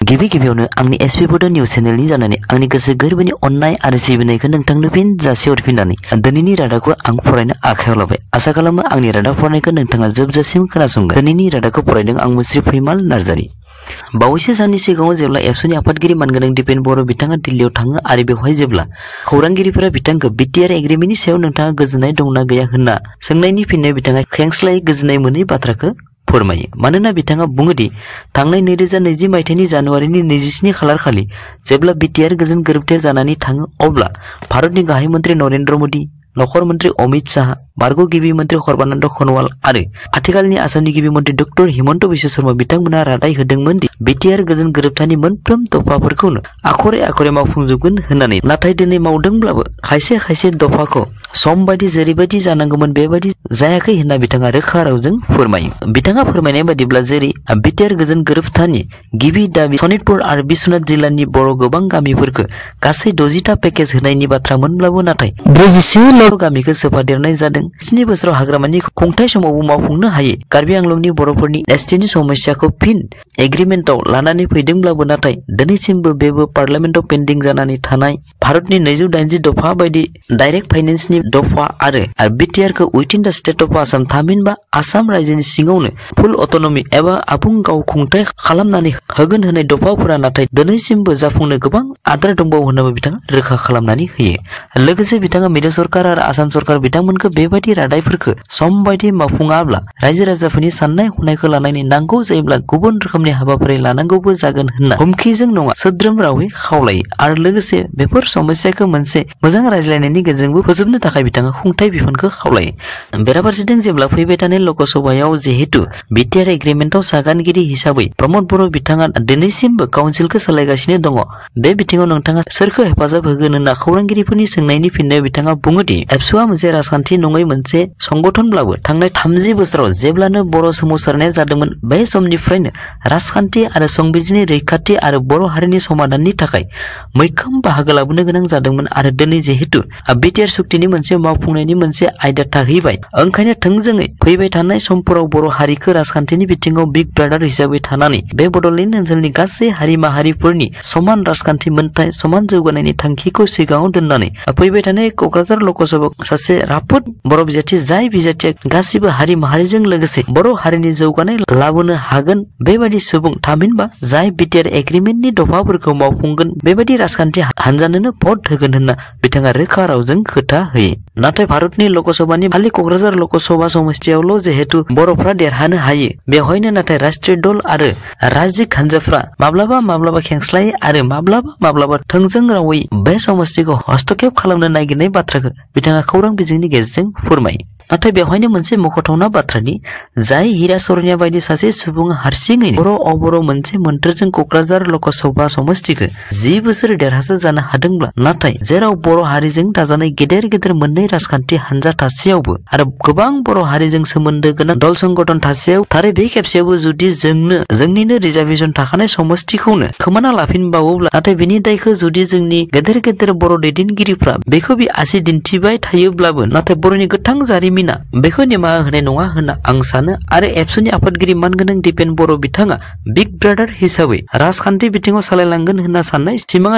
गिबि गिबियावनो आंनि एसपि बड' निउस चेनेलनि जानानै आंनि गोसो गोरबोनि अननाय आरो सिबिनायखौ नोंथांनो फिन जासिहरफिननानै दिनैनि रादाबखौ आं फरायनो आखायाव लाबाय। आसा खालामो आंनि रादाब फरायनायखौ नोंथाङा जोबजासिम खोनासंगोन। दिनैनि रादाबखौ फरायदों आं मुस्रि फैमाल नार्जारि। बावैसो साननि सिगाङाव जेब्ला एबसुनि आफादगिरि मानगोनां दिपेन बर' बिथाङा दिल्लीयाव थाङो आरो बेवहाय जेब्ला खौरांगिरिफोरा बिथांखौ बिटिआर एग्रिमेन्टनि सायाव नोंथाङा गोजोननाय दंना गैया होनना सोंनायनि फिननायाव बिथाङा खेंस्लायै गोजोननाय मोनै बाथ्राखौ फोरमायो। मानोना बिथाङा बुङोदि थांनाय 2020 मायथाइनि जानुवारिनि 27 खालार खालि जेब्ला बिटिआर गोजोन गोरोबथाया जानानै थाङो अब्ला भारतनि गाहाय मन्त्रि नरेन्द्र मोदी, नखर मन्त्रि अमित शाह, बारग' गिबि मन्त्रि सर्बानन्द खनवाल आरो आथिखालनि आसामनि गिबि मन्त्रि डक्टर हिमन्त बिश्व शर्मा बिथांमोना रादाय होदोंमोन दि बिटिआर गोजोन गोरोबथानि मोनफ्रोम दफाफोरखौनो आखरे आखरे मावफुंजोबगोन होननानै। नाथाय दिनै मावदोंब्लाबो खायसे खायसे दफाखौ सम बायदि जेरैबायदि जानांगौमोन बेबायदि जायाखै होनना बिथाङा रोखा रावजों फोरमायो। बिथाङा फोरमायनाय बादिब्ला जेरै बिटिआर गोजोन गोरोबथानि गिबि दाबि सनितपुर आरो बिश्वनाथ जिल्लानि बर' गोबां गामिफोरखौ गासै 60टा पेकेज होनायनि बाथ्रामोनब्लाबो नाथाय 46 गामिखौ सोफादेरनाय जादों। 7 बोसोराव हाग्रामानि खुंथाय समावबो मावफुंनो हायो। कार्बि आंलंनि बर'फोरनि एसटिनि समस्याखौ फिन एग्रिमेन्टआव लानानै फैदोंब्लाबो नाथाय दिनैसिमबो बेबो पार्लियामेन्टआव पेन्डिं जानानै थानाय भारतनि 280 दफा बायदि डाइरेक्ट फाइनेन्सनि दफा आरो बिटिआरखौ उइथिन द स्टेट अफ आसाम थामहिनबा आसाम रायजोनि सिङावनो फुल अट'नमि एबा आबुं गाव खुंथाय खालामनानै होगोन होनाय दफाफोरा नाथाय दिनैसिमबो जाफुंनो गोबां आद्रा दंबावो होननानै बिथाङा रोखा खालामनानै होयो। लोगोसे बिथाङा मिरु सरकार आरो आसाम सरकार बिथांमोनखौ बेबायदि रादायफोरखौ सम बायदि मावफुङाब्ला रायजो राजाफोरनि साननाय हनायखौ लानानै नांगौ जायोब्ला गुबुन रोखोमनि हाबाफारि लानांगौबो जागोन होनना हुमखिजों नङा सोद्रोम रावै खावलायो। आरो लोगोसे बेफोर समस्याखौ मोनसे मोजां रायज्लायनायनि गेजेरजोंबो फोजोबनो थाखाय बिथाङा खुंथाय बिफानखौ खावलायो। बेराफारसेथिं जेब्ला फैबाय थानाय लकसभायाव जिहेतु बिटिआर एग्रिमेन्टआव सागानगिरि हिसाबै प्रमद बर' बिथाङा दिनैसिमबो काउन्सिलखौ सालायगासिनो दङ। बे बिथिङाव नोंथाङा सोरखौ हेफाजाब होगोन होनना खौरांगिरिफोरनि सोंनायनि फिननायाव बिथाङा बुङोदि एबसुआ मोनसे राजखान्थि नङै मोनसे संगठनब्लाबो थांनाय 30 बोसोराव जेब्लानो बर' सोमावसारनाया जादोंमोन बे समनिफ्रायनो राजखान्थि आरो संबिजिरनि रैखाथि आरो बर' हारिनि समाधाननि थाखाय मैखोम बाहागो लाबोनो गोनां जादोंमोन। आरो दिनै जिहेतु बिटिआर सुक्तिनि मोनसे मावफुंनायनि मोनसे आयदा थाहैबाय ओंखायनो थोंजोङै फैबाय थानाय समफोराव बर' हारिखौ राजखान्थिनि बिथिङाव बिग ब्रादार हिसाबै थानानै बे बड'लेण्ड ओनसोलनि गासै हारि माहारिफोरनि समान राजखान्थि मोनथाय समान जौगानायनि थांखिखौ सिगाङाव दोननानै फैबाय थानाय क'क्राझार लकसभायाव सासे राफोद बर' बिजाथि जाय बिजाथिया गासिबो हारि माहारिजों लोगोसे बर' हारिनि जौगानाय लाबोनो हागोन बेबायदि सुबुं थामहिनबा जाय बिटिआर एग्रिमेन्टनि दफाफोरखौ मावफुंगोन बेबायदि राजखान्थि हानजानोनो भट होगोन होनना बिथाङा रोखा रावजों खोथा होयो। नाथाय भारतनि लकसभानि खालि क'क्राझार लकसभा समस्तियावल' जिहेतु बर'फ्रा देरहानो हायो बेवहायनो नाथाय राष्ट्रीय दल आरो राजजिक हानजाफ्रा माब्लाबा खेंस्लायै आरो माब्लाबा थोंजों रावै बे समस्तिखौ हस्तक्षेप खालामनो नागिरनाय बाथ्राखौ बिथाङा खौरां बिजोंनि गेजेरजों फोरमायो। नाथाय बेवहायनो मोनसे मख'थावना बाथ्रानि जाय हिरा सरनिया बायदि सासे सुबुङा हारसिङै बर' अबर' मोनसे मोन्थोरजों क'क्राझार लकसभा समस्तिखौ 10 बोसोर देरहासार जानो हादोंब्ला नाथाय जेराव बर' हारिजों दाजानाय गेदेर मोननै राजखान्थि हानजा थासेयावबो आरो गोबां बर' हारिजों सोमोन्दो गोनां दल संगठन थासेयाव थारै बे खेबसेयावबो जुदि जोंनिनो रिजार्भेसन थाखानाय समस्तिखौनो खोमाना लाफिनबावोब्ला नाथाय बिनि दायखौ जुदि जोंनि गेदेर बर' दैदेनगिरिफ्रा बेखौ आसि दिन्थिबाय थायोब्लाबो नाथाय बर'नि गोथां जारिमिना बेखौ निमाहा होनाय नङा होनना आं सानो। आरो एबसुनि आफादगिरि मानगोनां दिपेन बर' बिथाङा बिग ब्रादार हिसाबै राजखान्थि बिथिङाव सालायलांगोन होनना साननाय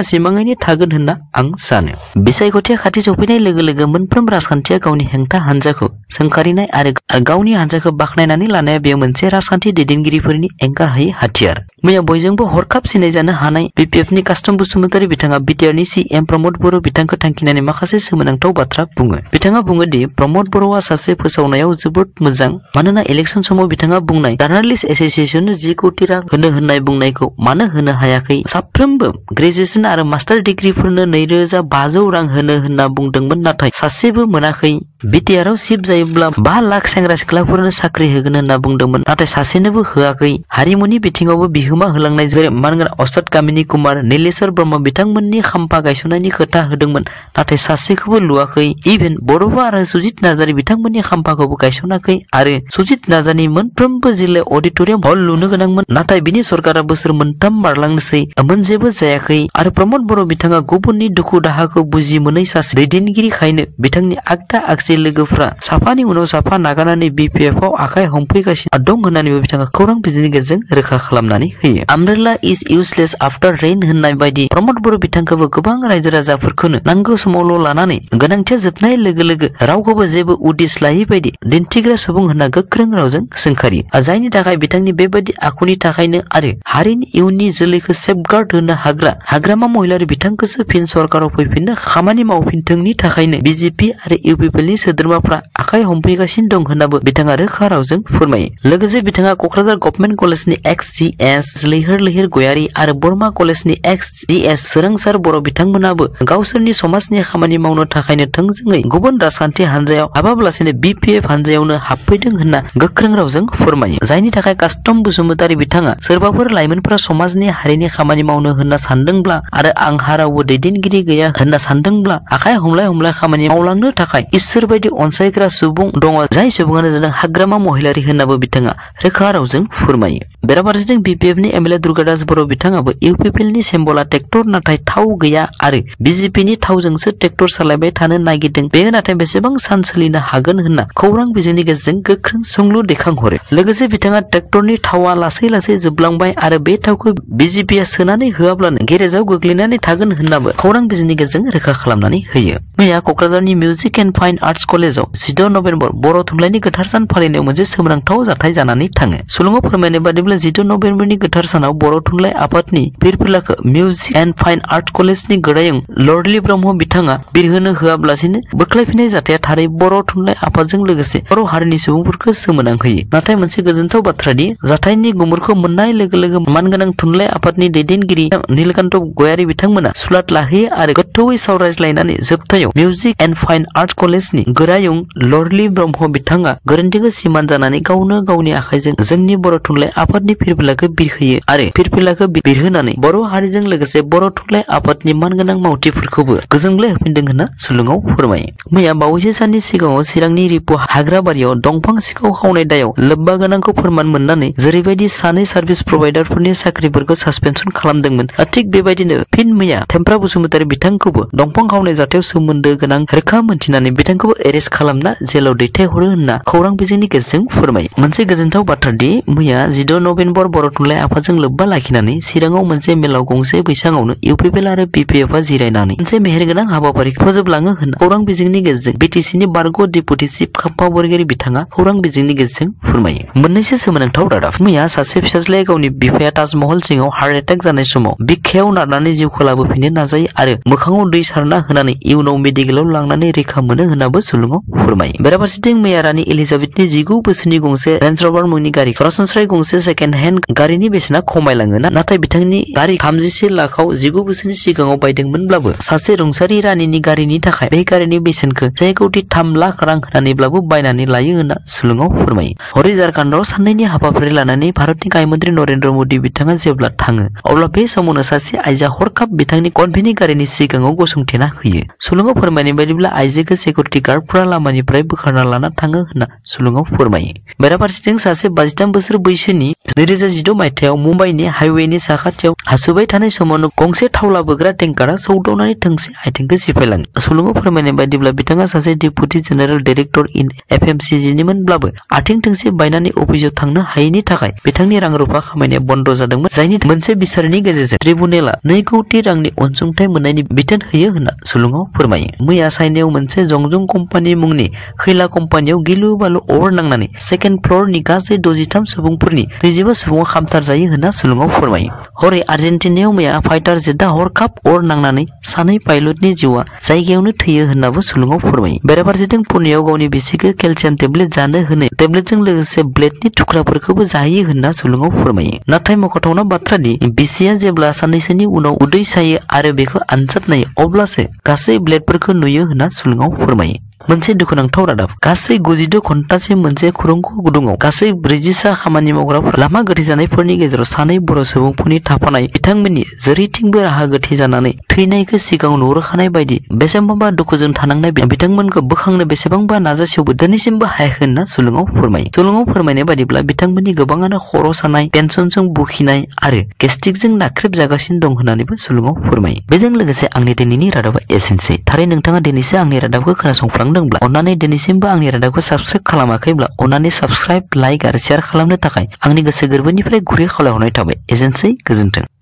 सिमाङैनो थागोन होनना आं सानो। बिसायख'थिया खाथि सफैनाय लोगो लोगो मोनफ्रोम राजखान्थिया गावनि हेंथा हानजाखौ सोंखारिनाय आरो गावनि हानजाखौ बाख्नायनानै लानाया बेयो मोनसे राजखान्थि दैदेनगिरिफोरनि एंगारहायै हाथियार। मैया बयजोंबो हरखाब सिनायजानो हानाय बिपिएफनि कास्टम बसुमतारी बिथाङा बिटिआरनि सीएम प्रमद बर' बिथांखौ थांखिनानै माखासे सोमोनांथाव बाथ्रा बुङो। बिथाङा बुङो दि प्रमद बर'आ सासे फोसावनायाव जोबोद मोजां मानोना इलेक्सन समाव बिथाङा बुंनाय जार्नालिस्ट एस'सिएशननो 10 कोटि रां होनो होननाय बुंनायखौ मानो होनो हायाखै। साफ्रोमबो ग्रेजुएसन आरो मास्टार डिग्रीफोरनो 2500 रां होनो होनना बुंदोंमोन नाथाय सासेबो मोनाखै। बिटिआरआव सिफ जायोब्ला 5 लाख सेंग्रा सिख्लाफोरनो साख्रि होगोन होनना बुंदोंमोन नाथाय सासेनोबो होआखै। हारिमुनि बिथिङावबो बिहोमा होलांनाय जेरै मानगोनां अस्ताद कामिनी कुमार, नीलेश्वर ब्रह्म बिथांमोननि खाम्फा गायसननायनि खोथा होदोंमोन नाथाय सासेखौबो लुवाखै। इभेन बर'बा आरो सुजित नार्जारी बिथांमोननि खाम्फाखौबो गायसनाखै आरो सुजित नार्जारीनि मोनफ्रोमबो जिल्लायाव अडिटरियाम हल लुनो गोनांमोन नाथाय बिनि सरकारा बोसोर मोनथाम बारलांनोसै मोनसेबो जायाखै। आरो प्रमद बर' बिथाङा गुबुननि दुखु दाहाखौ बुजि मोनै सासे दैदेनगिरिखायनो बिथांनि आगदा आगसि माखासे लोगोफ्रा साफानि उनाव साफा नागारनानै BPF आव आखाइ हमफैगासिनो दं होननानैबो बिथाङा खौरां बिजोंनि गेजेरजों रोखा खालामनानै होयो। आमब्रेला इज इउजलेस आफ्टार रेन होननाय बायदि प्रमद बर' बिथांखौबो गोबां रायजो राजाफोरखौनो नांगौ समावल' लानानै गोनांथिया जोबनाय लोगो लोगो रावखौबो जेबो उदिस लायै बायदि दिन्थिग्रा सुबुं होनना गोख्रों रावजों सोंखारियो। जायनि थाखाय बिथांनि बेबायदि आखुनि थाखायनो आरो हारिनि इयुननि जोलैखौ सेफगार्ड होनो हाग्रा हाग्रामा महिलारि बिथांखौसो फिन सरकाराव फैफिननो खामानि मावफिनथोंनि थाखायनो बिजेपि आरो इउपिपिएलनि सोद्रोमाफ्रा आखाइ हमफैगासिनो दं होननाबो बिथाङा रोखा रावजों फोरमायो। लोगोसे बिथाङा क'क्राझार गभर्नमेन्ट कलेजनि एक्स-GS लैहोर लैहोर गयारि आरो बरमा कलेजनि एक्स-GS सोरांसार बर' बिथांमोनाबो गावसोरनि समाजनि खामानि मावनो थाखायनो थोंजोङै गुबुन राजखान्थि हान्जायाव हाबाब्लासिनो BPF हान्जायावनो हाबफैदों होनना गोख्रों रावजों फोरमायो। जायनि थाखाय कास्टम बसुमतारी बिथाङा सोरबाफोर लाइमोनफोरा समाजनि हारिनि खामानि मावनो होनना सानदोंब्ला आरो आंहा रावबो दैदेनगिरि गैया होनना सानदोंब्ला आखाइ हमलाय खामानि मावलांनो थाखाय इसोर बायदि अनसायग्रा सुबुं दङ जाय सुबुङानो जादों हाग्रामा महिलारि होननाबो बिथाङा रोखा रावजों फोरमायो। बेराफारसेथिं BPFनि MLA दुर्गादास बर' बिथाङाबो इउपिपिएलनि सेम्बला ट्रेक्टर नाथाय थाव गैया आरो BJPनि थावजोंसो ट्रेक्टर सालायबाय थानो नागिरदों बेयो नाथाय बेसेबां सान सोलिनो हागोन होनना खौरां बिजोंनि गेजेरजों गोख्रों सोंलु दैखांहरो। लोगोसे बिथाङा ट्रेक्टरनि थावआ लासै लासै जोबलांबाय आरो बे थावखौ BJPआ सोनानै होआब्लानो गेरेजाव गोग्लैनानै थागोन होननाबो खौरां बिजोंनि गेजेरजों रोखा खालामनानै होयो। मैया क'क्राझारनि मिउजिक एन्ड फाइन आर्टस कलेजाव 14 नभेम्बर बर' थुनलाइनि गोथार सान फालिनायाव मोनसे सोमोनांथाव जाथाय जानानै थाङो। सुलुङाव फोरमायनाय बादिब्ला 14 नभेम्बरनि गोथार सानाव बर' थुनलाइ आफादनि फिरफिलाखौ मिउजिक एन्ड फाइन आर्ट कलेजनि गोरायुं लर्डलि ब्रह्म बिथाङा बिरहोनो होआब्लासिनो बोख्लायफिननाय जाथाया थारै बर' थुनलाइ आफादजों लोगोसे बर' हारिनि सुबुंफोरखौ सोमोनांहोयो। नाथाय मोनसे गोजोनथाव बाथ्रादि जाथायनि गुमुरखौ मोननाय लोगो लोगो मानगोनां थुनलाइ आफादनि दैदेनगिरि नीलकान्त गयारि बिथांमोना सुलाद लाहैयो आरो गोथौयै सावरायज्लायनानै जोबथायाव मिउजिक एन्ड फाइन आर्ट कलेजनि गोरायुं लर्डलि ब्रह्म बिथाङा गोरोन्थिखौ सिमान जानानै गावनो गावनि आखाइजों जोंनि बर' थुनलाइ आफादनि फिरफिलाखौ बिरहोयो आरो फिरफिलाखौ बिरहोनानै बर' हारिजों लोगोसे बर' थुनलाइ आफादनि मानगोनां मावथिफोरखौबो गोजोनग्लाय होफिनदों होनना सुलुङाव फोरमायो। मैया बावैसो साननि सिगाङाव चिरांनि रिपु हाग्राबारियाव दंफां सिखाव खावनाय दायाव लोब्बा गोनांखौ फोरमान मोननानै जेरैबायदि सानै सार्भिस प्रभाइडारफोरनि साख्रिफोरखौ सासपेनसन खालामदोंमोन थिग बेबायदिनो फिन मैया थेमफ्रा बसुमतारी बिथांखौबो दंफां खावनाय जाथायाव सोमोन्दो गोनां रोखा मोनथिनानै बिथांखौबो एरेस्ट खालामना जेलाव दैथायहरो होनना खौरां बिजोंनि गेजेरजों फोरमायो। मोनसे गोजोनथाव बाथ्रादि मैया 14 नभेम्बर बर' थुनलाइ आफादजों लोब्बा लाखिनानै चिराङाव मोनसे मेलाव गंसे बैसाङावनो इउपिपिएल आरो BPFआ जिरायनानै मोनसे मेहेरगोनां हाबाफारिखौ फोजोबलाङो होनना खौरां बिजोंनि गेजेरजों BTCनि बारग' डेपुटि चिफ खाम्फा बरगयारि बिथाङा खौरां बिजोंनि गेजेरजों फोरमायो। मोननैसो सोमोनांथाव रादाब मैया सासे फिसाज्लाया गावनि बिफाया ताजमहल सिङाव हार्ट एटेक जानाय समाव बिखायाव नारनानै जिउखौ लाबोफिननो नाजायो आरो मोखाङाव दै सारना होनानै इयुनाव मेडिकेलाव लांनानै रैखा मोनो होननाबो सुलुङाव फोरमायो। बेराफारसेथिं मैया रानि एलिजाबेथनि 19 बोसोरनि गंसे रेन्ज रभार मुंनि गारि सरासनस्रायै गंसे सेकेन्ड हेन्ड गारिनि बेसेना खमायलाङो नाथाय बिथांनि गारि 31 लाखआव 19 बोसोरनि सिगाङाव बायदोंमोनब्लाबो सासे रुंसारि रानिनि गारिनि थाखाय बे गारिनि बेसेनखौ 1,03 लाख रां होनानैब्लाबो बायनानै लायो होनना सुलुङाव फोरमायो। हरै झारखन्डआव साननैनि हाबाफारि लानानै भारतनि गाहाय मन्त्रि नरेन्द्र मोदी बिथाङा जेब्ला थाङो अब्ला बे समावनो सासे आइजोआ हरखाब बिथांनि कनभेनि गारिनि सिगाङाव गसंथेना होयो। सुलुङाव फोरमायनाय बायदिब्ला आइजोखौ सिकिउरिटि गार्डफोरा लामानिफ्राय बोखारना लाना थाङो होनना सुलुङाव फोरमायो। बेराफारसेथिं सासे 53 बोसोर बैसोनि 2016 मायथाइयाव मुम्बाइनि हाइवेनि साखाथियाव हासुबाय थानाय समावनो गंसे थाव लाबोग्रा टेंकारा सौदावनानै थोंसे आथिंखौ सिफायलाङो। सुलुङाव फोरमायनाय बायदिब्ला बिथाङा सासे डेपुटि जेनेरेल डाइरेक्टर इन FMCGनिमोनब्लाबो आथिं थोंसे बायनानै अफिसाव थांनो हायैनि थाखाय बिथांनि रां रुफा खामायनाया बन्द जादोंमोन जायनि मोनसे बिसारनि गेजेरजों ट्रिब्युनेला 2 कौटि रांनि अनसुंथाइ मोननायनि बिथोन होयो होनना सुलुङाव फोरमायो। मैया चाइनायाव मोनसे जंजं कम्पानि मुंनि खैला कम्पानियाव गिलु बालु अर नांनानै सेकेन्ड फ्लरनि गासै 63 सुबुंफोरनि 25 सुबुङा खामथार जायो होनना सुलुङाव फोरमायो। हरै आर्जेन्टिनायाव मैया फाइटार जेटआ हरखाब अर नांनानै सानै पाइलटनि जिउआ जायगायावनो थैयो होननाबो सुलुङाव फोरमायो। बेराफारसेथिं पुनेयाव गावनि बिसिखौ केलसियाम टेब्लेट जानो होनो टेब्लेटजों लोगोसे ब्लेडनि थुख्राफोरखौबो जायो होनना सुलुङाव फोरमायो। नाथाय मख'थावना बाथ्रादि बिसिया जेब्ला साननैसोनि उनाव उदै सायो आरो बेखौ आनजाद नायो अब्लासो गासै ब्लेडफोरखौ नुयो होनना सुलुङाव फोरमायो। मोनसे दुखुनांथाव रादाब गासै 92 घन्टासिम मोनसे खुरुंख गुदुङाव गासै 40 खामानि मावग्राफोर लामा गोथै जानायफोरनि गेजेराव सानै बर' सुबुंफोरनि थाफानाय बिथांमोननि जेरैथिंबो राहा गोथे जानानै थैनायखौ सिगाङाव नुहुरखानाय बायदि बेसेबांबा दुखुजों थानांनाय बिथांमोनखौ बोखांनो बेसेबांबा नाजासेयावबो दिनैसिमबो हायाखै होनना सुलुङाव फोरमायो। सुलुङाव फोरमायनाय बादिब्ला बिथांमोननि गोबाङानो खर' सानाय टेनसनजों बुखिनाय आरो गेस्ट्रिकजों नाख्रेब जागासिनो दं होननानैबो सुलुङाव फोरमायो। बेजों लोगोसे आंनि दिनैनि रादाबा एसेनोसै। थारै नोंथाङा दिनैसो आंनि रादाबखौ खोनासंफ्लांनो मोनलांदोंब्ला अन्नानै दिनैसिमबो आंनि रादाबखौ साबस्क्राइब खालामाखैब्ला अन्नानै साबस्क्राइब, लाइक आरो शेयार खालामनो थाखाय आंनि गोसो गोरबोनिफ्राय गुरै खावलायहरनाय थाबाय। एसेनोसै, गोजोन्थों।